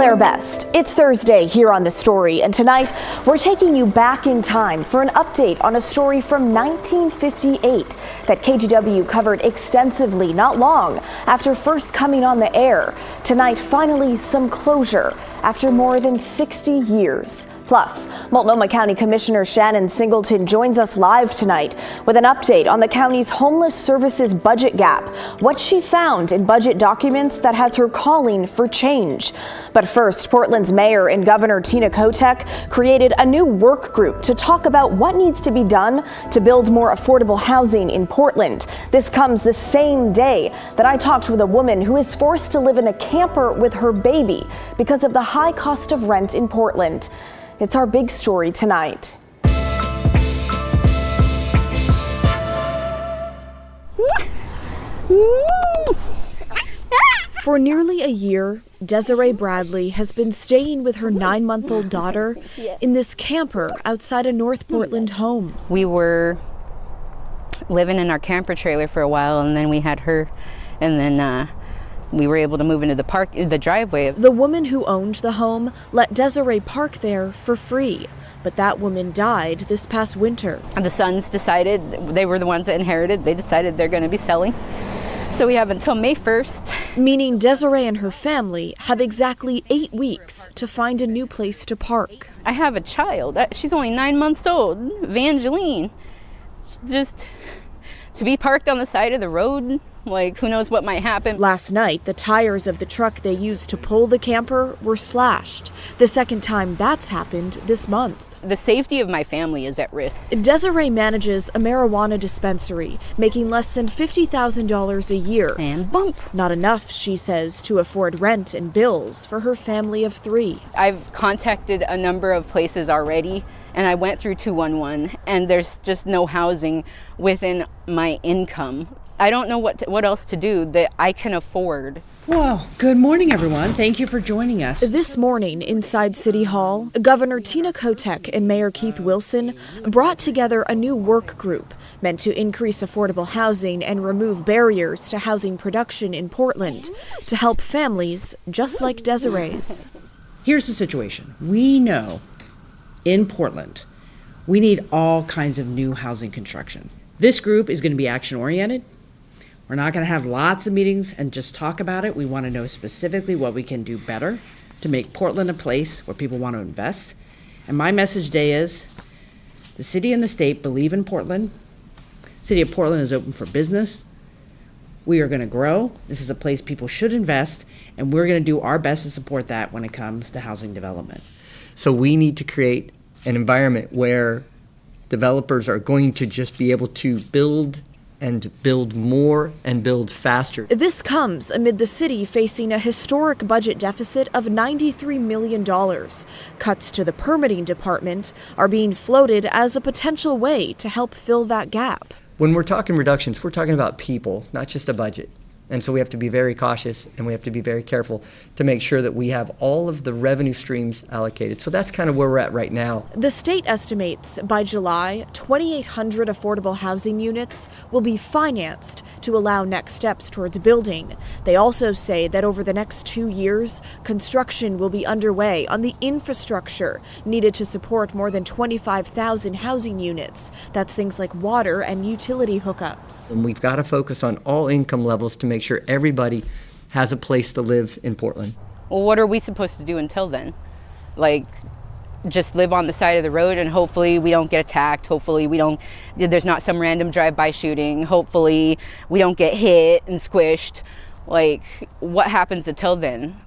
Claire Best. It's Thursday here on The Story, and tonight we're taking you back in time for an update on a story from 1958 that KGW covered extensively not long after first coming on the air. Tonight, finally, some closure after more than 60 years. Plus, Multnomah County Commissioner Shannon Singleton joins us live tonight with an update on the county's homeless services budget gap, what she found in budget documents that has her calling for change. But first, Portland's mayor and Governor Tina Kotek created a new work group to talk about what needs to be done to build more affordable housing in Portland. This comes the same day that I talked with a woman who is forced to live in a camper with her baby because of the high cost of rent in Portland. It's our big story tonight. For nearly a year, Desiree Bradley has been staying with her 9-month-old daughter in this camper outside a North Portland home. We were living in our camper trailer for a while, and then we had her, and then we were able to move into the driveway. The woman who owned the home let Desiree park there for free, but that woman died this past winter. The sons decided, they were the ones that inherited, they decided they're going to be selling. So we have until May 1st. Meaning Desiree and her family have exactly 8 weeks to find a new place to park. I have a child. She's only 9 months old, Evangeline. Just to be parked on the side of the road, like, who knows what might happen. Last night, the tires of the truck they used to pull the camper were slashed. The second time that's happened this month. The safety of my family is at risk. Desiree manages a marijuana dispensary, making less than $50,000 a year. And bump. Not enough, she says, to afford rent and bills for her family of 3. I've contacted a number of places already, and I went through 211, and there's just no housing within my income. I don't know what else to do that I can afford. Well, good morning, everyone. Thank you for joining us. This morning inside City Hall, Governor Tina Kotek and Mayor Keith Wilson brought together a new work group meant to increase affordable housing and remove barriers to housing production in Portland to help families just like Desiree's. Here's the situation. We know in Portland, we need all kinds of new housing construction. This group is going to be action-oriented. We're not going to have lots of meetings and just talk about it. We want to know specifically what we can do better to make Portland a place where people want to invest. And my message today is the city and the state believe in Portland. The city of Portland is open for business. We are going to grow. This is a place people should invest, and we're going to do our best to support that when it comes to housing development. So we need to create an environment where developers are going to just be able to build and build more and build faster. This comes amid the city facing a historic budget deficit of $93 million. Cuts to the permitting department are being floated as a potential way to help fill that gap. When we're talking reductions, we're talking about people, not just a budget. And so we have to be very cautious, and we have to be very careful to make sure that we have all of the revenue streams allocated. So that's kind of where we're at right now. The state estimates by July, 2,800 affordable housing units will be financed to allow next steps towards building. They also say that over the next 2 years, construction will be underway on the infrastructure needed to support more than 25,000 housing units. That's things like water and utility hookups. And we've got to focus on all income levels to make sure everybody has a place to live in Portland. Well, what are we supposed to do until then? Like, just live on the side of the road and hopefully we don't get attacked. Hopefully there's not some random drive-by shooting. Hopefully we don't get hit and squished. Like, what happens until then?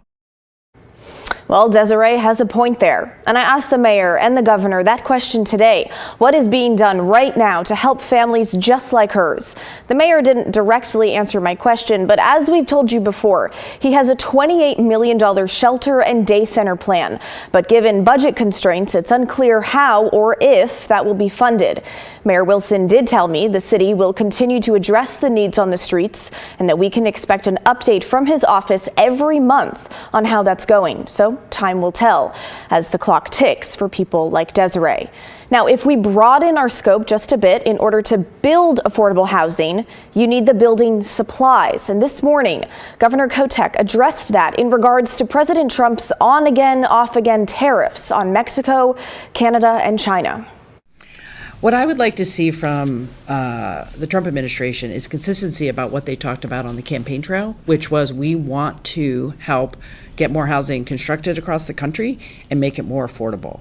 Well, Desiree has a point there, and I asked the mayor and the governor that question today. What is being done right now to help families just like hers? The mayor didn't directly answer my question, but as we've told you before, he has a $28 million shelter and day center plan. But given budget constraints, it's unclear how or if that will be funded. Mayor Wilson did tell me the city will continue to address the needs on the streets and that we can expect an update from his office every month on how that's going. So time will tell as the clock ticks for people like Desiree. Now, if we broaden our scope just a bit, in order to build affordable housing, you need the building supplies. And this morning, Governor Kotek addressed that in regards to President Trump's on-again, off-again tariffs on Mexico, Canada, and China. What I would like to see from the Trump administration is consistency about what they talked about on the campaign trail, which was we want to help get more housing constructed across the country and make it more affordable.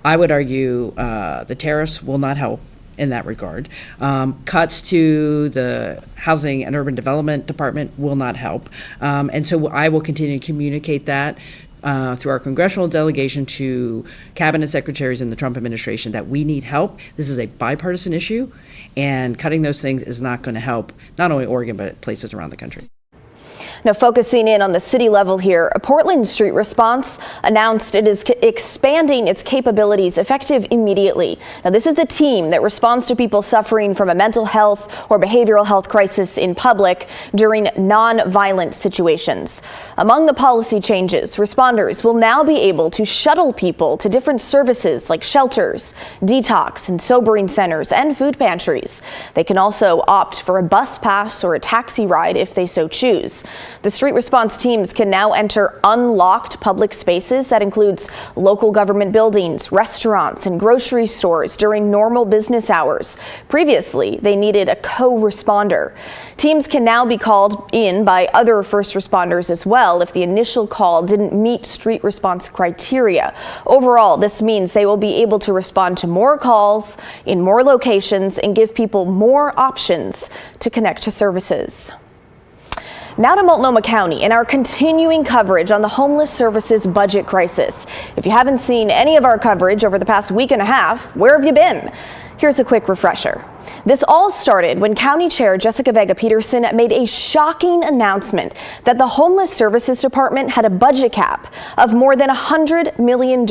I would argue the tariffs will not help in that regard. Cuts to the Housing and Urban Development Department will not help. And so I will continue to communicate that through our congressional delegation to cabinet secretaries in the Trump administration that we need help. This is a bipartisan issue, and cutting those things is not going to help not only Oregon, but places around the country. Now, focusing in on the city level here, a Portland Street Response announced it is expanding its capabilities effective immediately. Now, this is the team that responds to people suffering from a mental health or behavioral health crisis in public during non-violent situations. Among the policy changes, responders will now be able to shuttle people to different services like shelters, detox and sobering centers, and food pantries. They can also opt for a bus pass or a taxi ride if they so choose. The street response teams can now enter unlocked public spaces. That includes local government buildings, restaurants, and grocery stores during normal business hours. Previously, they needed a co-responder. Teams can now be called in by other first responders as well if the initial call didn't meet street response criteria. Overall, this means they will be able to respond to more calls in more locations and give people more options to connect to services. Now to Multnomah County and our continuing coverage on the homeless services budget crisis. If you haven't seen any of our coverage over the past week and a half, where have you been? Here's a quick refresher. This all started when County Chair Jessica Vega Peterson made a shocking announcement that the Homeless Services Department had a budget cap of more than $100 million.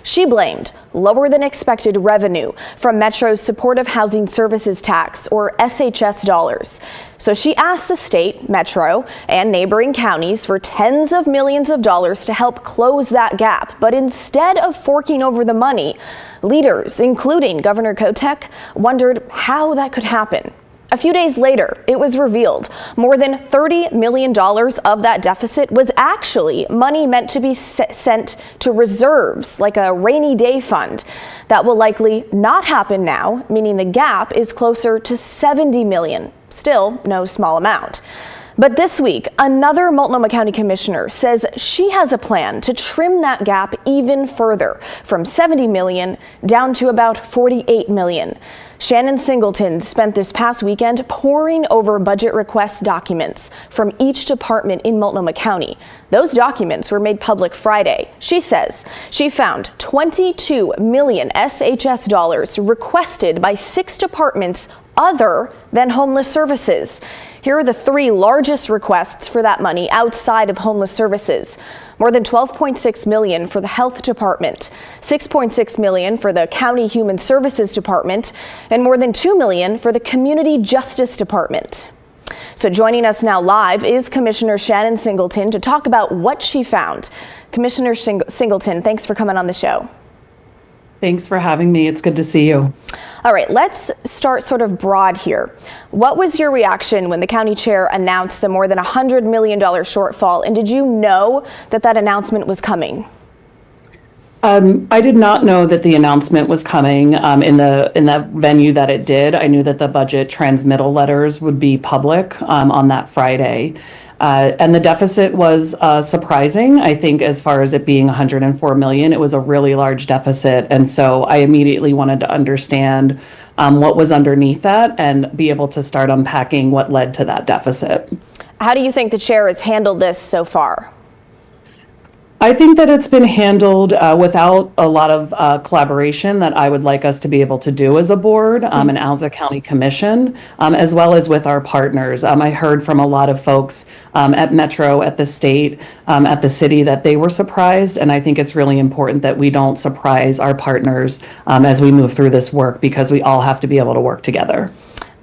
She blamed lower than expected revenue from Metro's Supportive Housing Services Tax, or SHS dollars. So she asked the state, Metro, and neighboring counties for tens of millions of dollars to help close that gap. But instead of forking over the money, leaders, including Governor Kotek, wondered how that could happen. A few days later, it was revealed more than $30 million of that deficit was actually money meant to be sent to reserves, like a rainy day fund. That will likely not happen now, meaning the gap is closer to $70 million. Still, no small amount. But this week, another Multnomah County commissioner says she has a plan to trim that gap even further, from $70 million down to about $48 million. Shannon Singleton spent this past weekend poring over budget request documents from each department in Multnomah County. Those documents were made public Friday. She says she found $22 million SHS dollars requested by 6 departments other than homeless services. Here are the 3 largest requests for that money outside of homeless services. More than $12.6 million for the health department, $6.6 million for the county human services department, and more than $2 million for the community justice department. So joining us now live is Commissioner Shannon Singleton to talk about what she found. Commissioner Singleton, thanks for coming on the show. Thanks for having me. It's good to see you. All right, let's start sort of broad here. What was your reaction when the county chair announced the more than $100 million shortfall? And did you know that that announcement was coming? I did not know that the announcement was coming in the venue that it did. I knew that the budget transmittal letters would be public on that Friday. And the deficit was surprising. I think as far as it being $104 million, it was a really large deficit. And so I immediately wanted to understand what was underneath that and be able to start unpacking what led to that deficit. How do you think the chair has handled this so far? I think that it's been handled without a lot of collaboration that I would like us to be able to do as a board and as a county commission, as well as with our partners. I heard from a lot of folks at Metro, at the state, at the city that they were surprised. And I think it's really important that we don't surprise our partners as we move through this work, because we all have to be able to work together.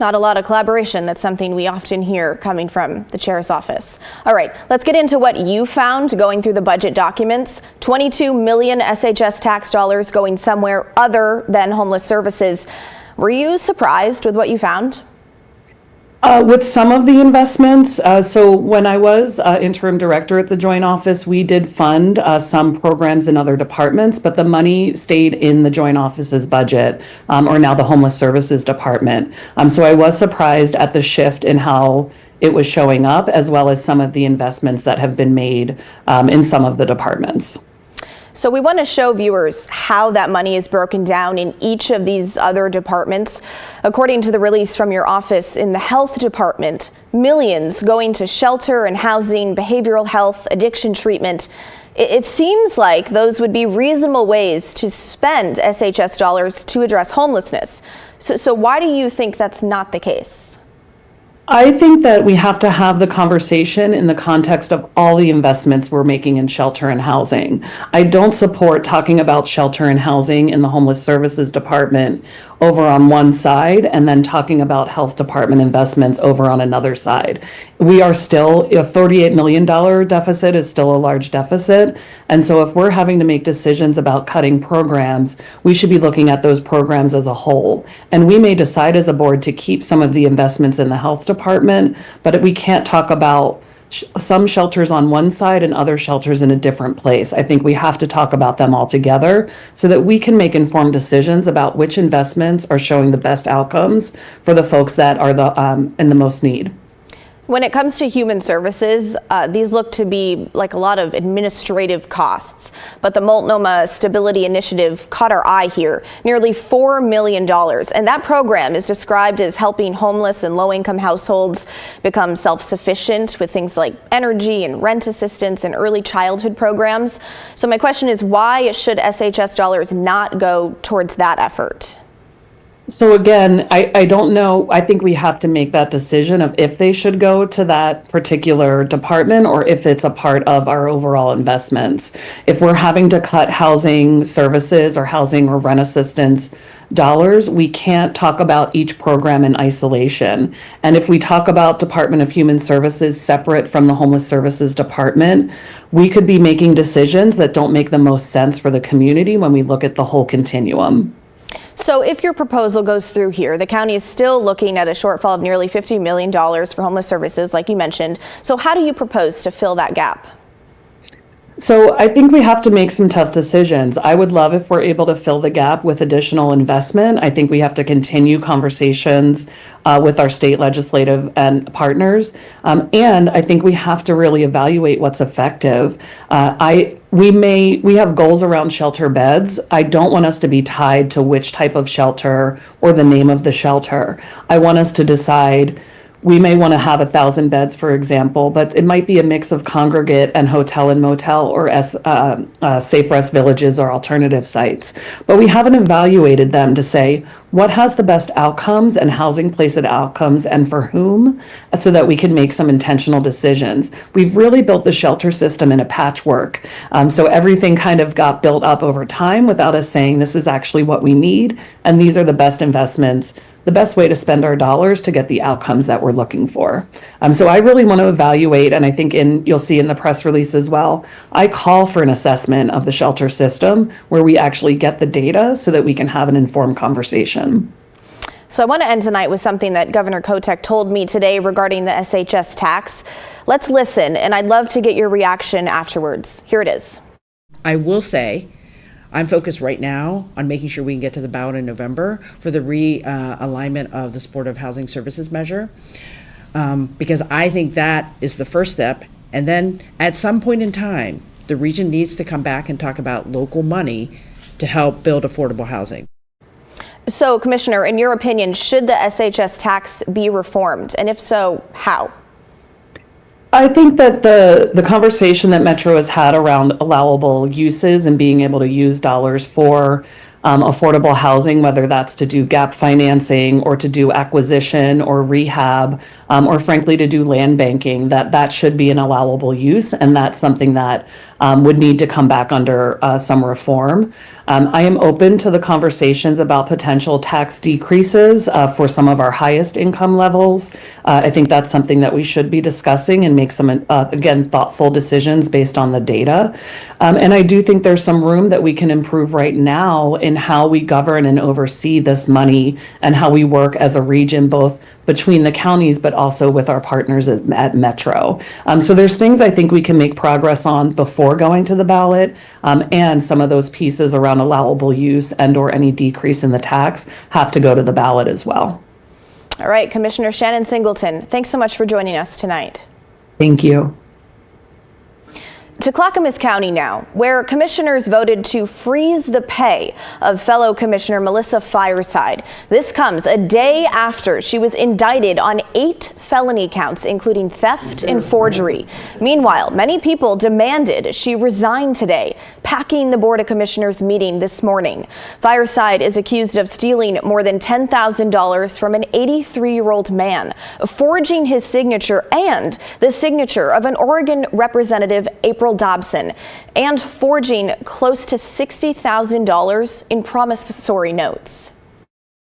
Not a lot of collaboration. That's something we often hear coming from the chair's office. All right, let's get into what you found going through the budget documents. 22 million SHS tax dollars going somewhere other than homeless services. Were you surprised with what you found? With some of the investments, so when I was interim director at the Joint Office, we did fund some programs in other departments, but the money stayed in the Joint Office's budget, or now the Homeless Services Department. So I was surprised at the shift in how it was showing up, as well as some of the investments that have been made in some of the departments. So we want to show viewers how that money is broken down in each of these other departments. According to the release from your office, in the health department, millions going to shelter and housing, behavioral health, addiction treatment. It seems like those would be reasonable ways to spend SHS dollars to address homelessness. So why do you think that's not the case? I think that we have to have the conversation in the context of all the investments we're making in shelter and housing. I don't support talking about shelter and housing in the Homeless Services Department over on one side and then talking about health department investments over on another side. We are still, a $38 million deficit is still a large deficit. And so if we're having to make decisions about cutting programs, we should be looking at those programs as a whole. And we may decide as a board to keep some of the investments in the health department, but we can't talk about some shelters on one side and other shelters in a different place. I think we have to talk about them all together so that we can make informed decisions about which investments are showing the best outcomes for the folks that are in the most need. When it comes to human services, these look to be like a lot of administrative costs, but the Multnomah Stability Initiative caught our eye here, nearly $4 million. And that program is described as helping homeless and low-income households become self-sufficient with things like energy and rent assistance and early childhood programs. So my question is, why should SHS dollars not go towards that effort? So again, I don't know. I think we have to make that decision of if they should go to that particular department or if it's a part of our overall investments. If we're having to cut housing services or housing or rent assistance dollars, we can't talk about each program in isolation. And if we talk about Department of Human Services separate from the Homeless Services Department, we could be making decisions that don't make the most sense for the community when we look at the whole continuum. So if your proposal goes through here, the county is still looking at a shortfall of nearly $50 million for homeless services, like you mentioned. So how do you propose to fill that gap? So I think we have to make some tough decisions. I would love if we're able to fill the gap with additional investment. I think we have to continue conversations with our state legislative and partners. And I think we have to really evaluate what's effective. We have goals around shelter beds. I don't want us to be tied to which type of shelter or the name of the shelter. I want us to decide. We may want to have 1,000 beds, for example, but it might be a mix of congregate and hotel and motel or safe rest villages or alternative sites. But we haven't evaluated them to say what has the best outcomes and housing placed outcomes and for whom, so that we can make some intentional decisions. We've really built the shelter system in a patchwork. So everything kind of got built up over time without us saying this is actually what we need and these are the best investments, the best way to spend our dollars to get the outcomes that we're looking for. So I really want to evaluate, and I think you'll see in the press release as well, I call for an assessment of the shelter system where we actually get the data so that we can have an informed conversation. So I want to end tonight with something that Governor Kotek told me today regarding the SHS tax. Let's listen, and I'd love to get your reaction afterwards. Here it is. I will say, I'm focused right now on making sure we can get to the ballot in November for the realignment of the supportive housing services measure, because I think that is the first step. And then at some point in time, the region needs to come back and talk about local money to help build affordable housing. So, Commissioner, in your opinion, should the SHS tax be reformed? And if so, how? I think that the conversation that Metro has had around allowable uses and being able to use dollars for affordable housing, whether that's to do gap financing or to do acquisition or rehab, or frankly to do land banking, that should be an allowable use, and that's something that would need to come back under some reform. I am open to the conversations about potential tax decreases for some of our highest income levels. I think that's something that we should be discussing and make some, again, thoughtful decisions based on the data. And I do think there's some room that we can improve right now in how we govern and oversee this money and how we work as a region, both between the counties, but also with our partners at Metro. So there's things I think we can make progress on before going to the ballot, and some of those pieces around allowable use and or any decrease in the tax have to go to the ballot as well. All right, Commissioner Shannon Singleton, thanks so much for joining us tonight. Thank you. To Clackamas County now, where commissioners voted to freeze the pay of fellow Commissioner Melissa Fireside. This comes a day after she was indicted on 8 felony counts, including theft and forgery. Meanwhile, many people demanded she resign today, packing the Board of Commissioners meeting this morning. Fireside is accused of stealing more than $10,000 from an 83-year-old man, forging his signature and the signature of an Oregon Representative, April Dobson, and forging close to $60,000 in promissory notes.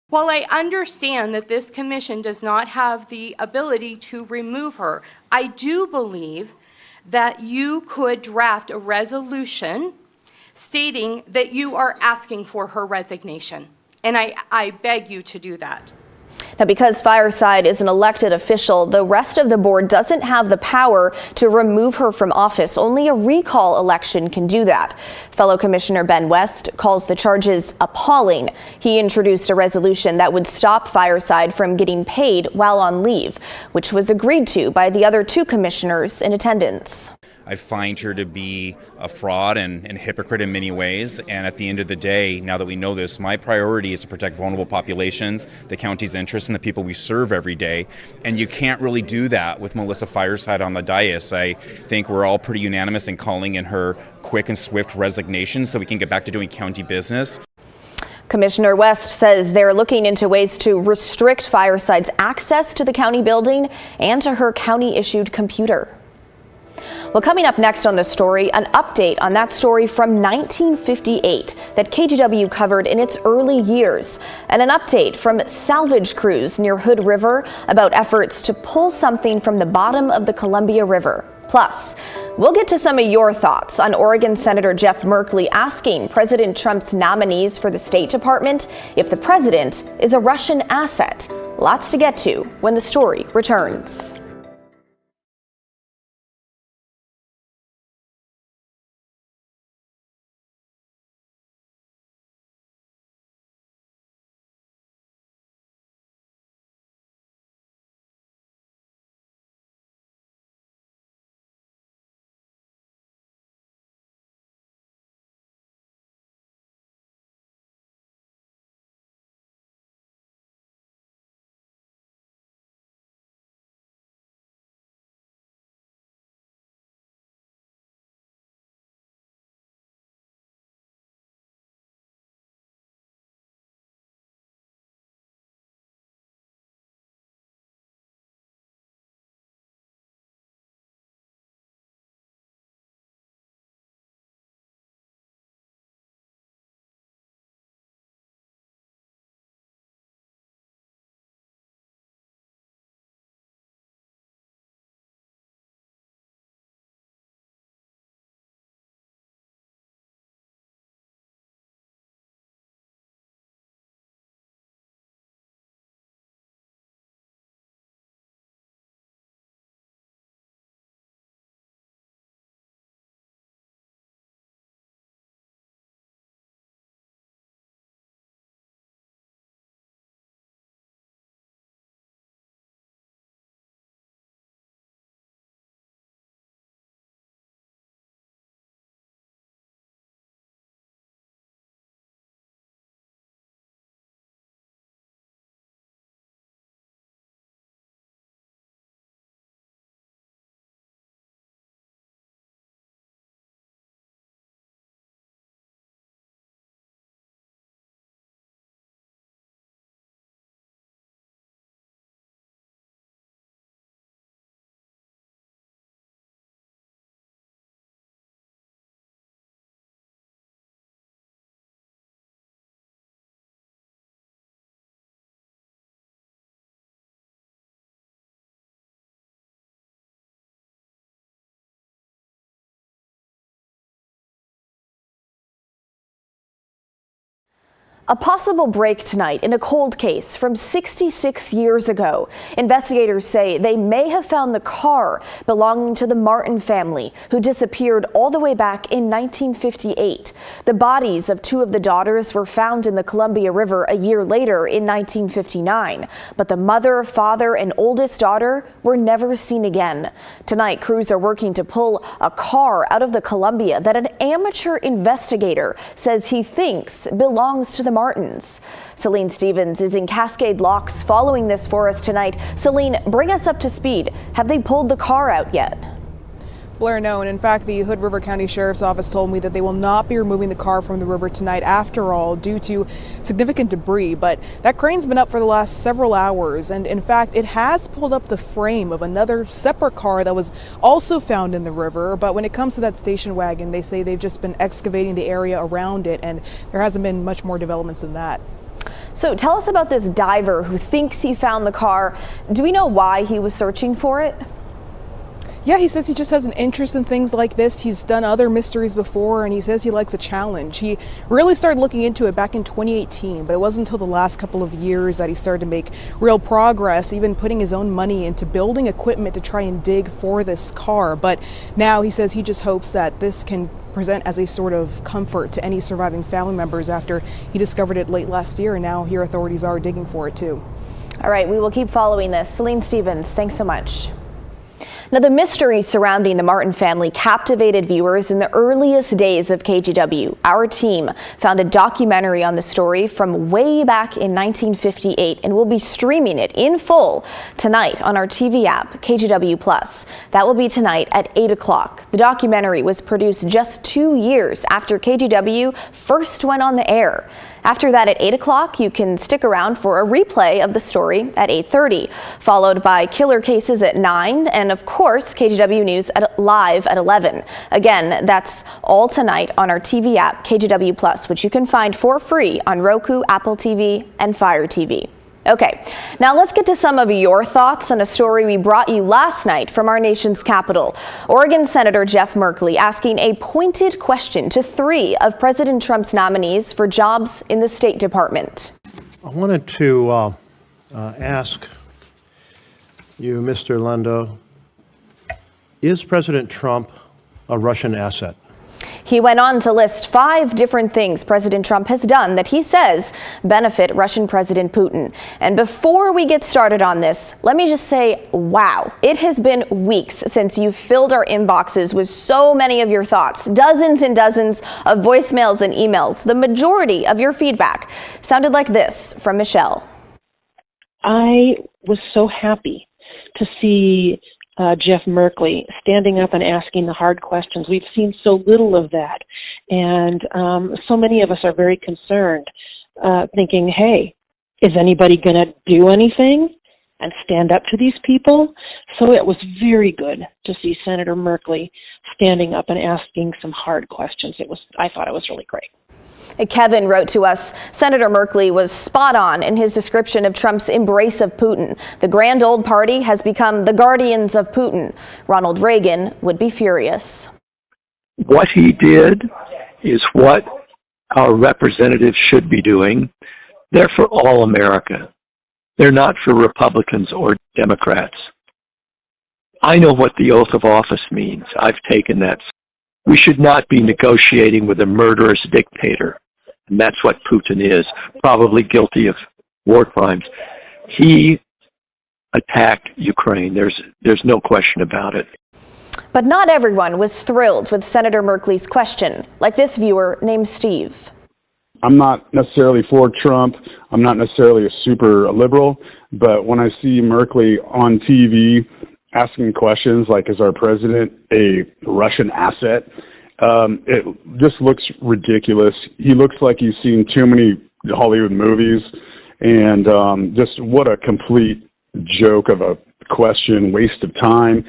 While I understand that this commission does not have the ability to remove her, I do believe that you could draft a resolution stating that you are asking for her resignation. And I beg you to do that. Now, because Fireside is an elected official, the rest of the board doesn't have the power to remove her from office. Only a recall election can do that. Fellow Commissioner Ben West calls the charges appalling. He introduced a resolution that would stop Fireside from getting paid while on leave, which was agreed to by the other 2 commissioners in attendance. I find her to be a fraud and hypocrite in many ways. And at the end of the day, now that we know this, my priority is to protect vulnerable populations, the county's interests, and the people we serve every day. And you can't really do that with Melissa Fireside on the dais. I think we're all pretty unanimous in calling in her quick and swift resignation so we can get back to doing county business. Commissioner West says they're looking into ways to restrict Fireside's access to the county building and to her county-issued computer. Well, coming up next on the story, an update on that story from 1958 that KGW covered in its early years, and an update from salvage crews near Hood River about efforts to pull something from the bottom of the Columbia River. Plus, we'll get to some of your thoughts on Oregon Senator Jeff Merkley asking President Trump's nominees for the State Department if the president is a Russian asset. Lots to get to when the story returns. A possible break tonight in a cold case from 66 years ago. Investigators say they may have found the car belonging to the Martin family, who disappeared all the way back in 1958. The bodies of two of the daughters were found in the Columbia River a year later in 1959. But the mother, father, and oldest daughter were never seen again. Tonight, crews are working to pull a car out of the Columbia that an amateur investigator says he thinks belongs to the Martins. Celine Stevens is in Cascade Locks following this for us tonight. Celine, bring us up to speed. Have they pulled the car out yet? Blair, no, and in fact, the Hood River County Sheriff's Office told me that they will not be removing the car from the river tonight after all, due to significant debris. But that crane's been up for the last several hours, and in fact, it has pulled up the frame of another separate car that was also found in the river. But when it comes to that station wagon, they say they've just been excavating the area around it, and there hasn't been much more developments than that. So tell us about this diver who thinks he found the car. Do we know why he was searching for it? Yeah, he says he just has an interest in things like this. He's done other mysteries before, and he says he likes a challenge. He really started looking into it back in 2018, but it wasn't until the last couple of years that he started to make real progress, even putting his own money into building equipment to try and dig for this car. But now he says he just hopes that this can present as a sort of comfort to any surviving family members after he discovered it late last year, and now here authorities are digging for it too. All right, we will keep following this. Celine Stevens, thanks so much. Now, the mystery surrounding the Martin family captivated viewers in the earliest days of KGW. Our team found a documentary on the story from way back in 1958, and we'll be streaming it in full tonight on our TV app, KGW+. That will be tonight at 8 o'clock. The documentary was produced just 2 years after KGW first went on the air. After that, at 8 o'clock, you can stick around for a replay of the story at 8:30, followed by Killer Cases at 9, and of course, KGW News live at 11. Again, that's all tonight on our TV app, KGW+, which you can find for free on Roku, Apple TV, and Fire TV. Okay, now let's get to some of your thoughts on a story we brought you last night from our nation's capital. Oregon Senator Jeff Merkley asking a pointed question to 3 of President Trump's nominees for jobs in the State Department. I wanted to ask you, Mr. Lando, is President Trump a Russian asset? He went on to list 5 different things President Trump has done that he says benefit Russian President Putin. And before we get started on this, let me just say, wow, it has been weeks since you filled our inboxes with so many of your thoughts, dozens and dozens of voicemails and emails. The majority of your feedback sounded like this from Michelle. I was so happy to see Jeff Merkley standing up and asking the hard questions. We've seen so little of that. And so many of us are very concerned, thinking, hey, is anybody going to do anything and stand up to these people? So it was very good to see Senator Merkley standing up and asking some hard questions. I thought it was really great. Kevin wrote to us, Senator Merkley was spot on in his description of Trump's embrace of Putin. The grand old party has become the guardians of Putin. Ronald Reagan would be furious. What he did is what our representatives should be doing. They're for all America. They're not for Republicans or Democrats. I know what the oath of office means. I've taken that. We should not be negotiating with a murderous dictator. And that's what Putin is, probably guilty of war crimes. He attacked Ukraine. There's no question about it. But not everyone was thrilled with Senator Merkley's question, like this viewer named Steve. I'm not necessarily for Trump. I'm not necessarily a super liberal, but when I see Merkley on TV asking questions like, is our president a Russian asset? It just looks ridiculous. He looks like he's seen too many Hollywood movies, and just what a complete joke of a question, waste of time.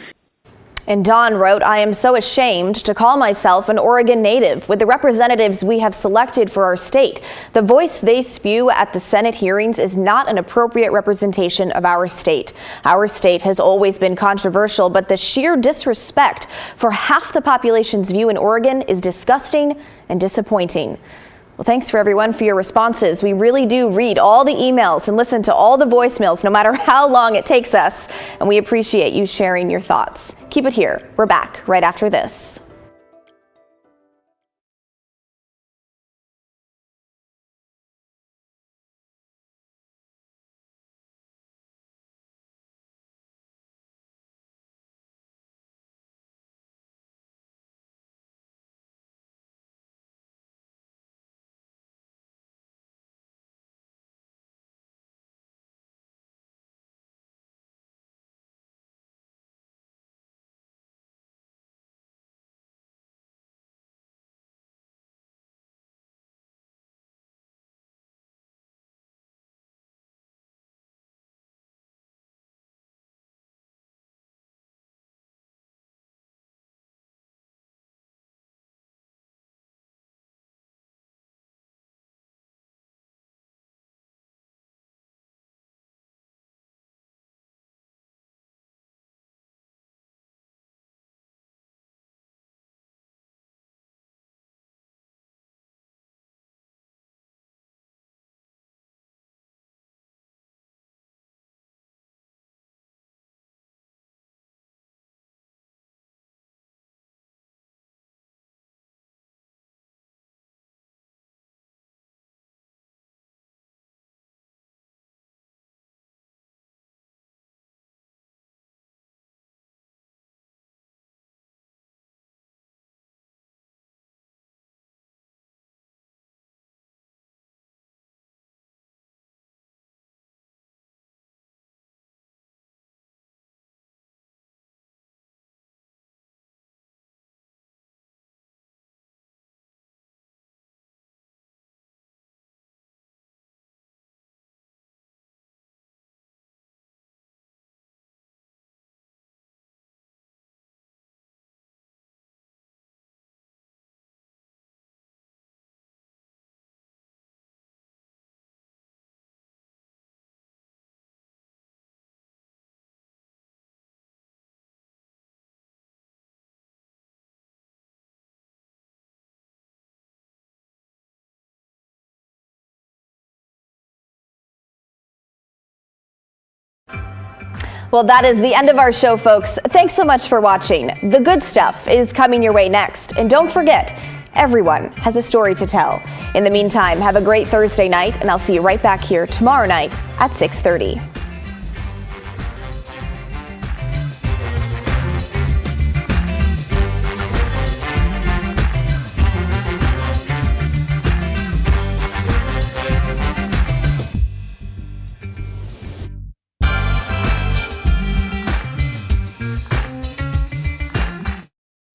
And Don wrote, I am so ashamed to call myself an Oregon native with the representatives we have selected for our state. The voice they spew at the Senate hearings is not an appropriate representation of our state. Our state has always been controversial, but the sheer disrespect for half the population's view in Oregon is disgusting and disappointing. Well, thanks for everyone for your responses. We really do read all the emails and listen to all the voicemails, no matter how long it takes us. And we appreciate you sharing your thoughts. Keep it here. We're back right after this. Well, that is the end of our show, folks. Thanks so much for watching. The good stuff is coming your way next. And don't forget, everyone has a story to tell. In the meantime, have a great Thursday night, and I'll see you right back here tomorrow night at 6:30.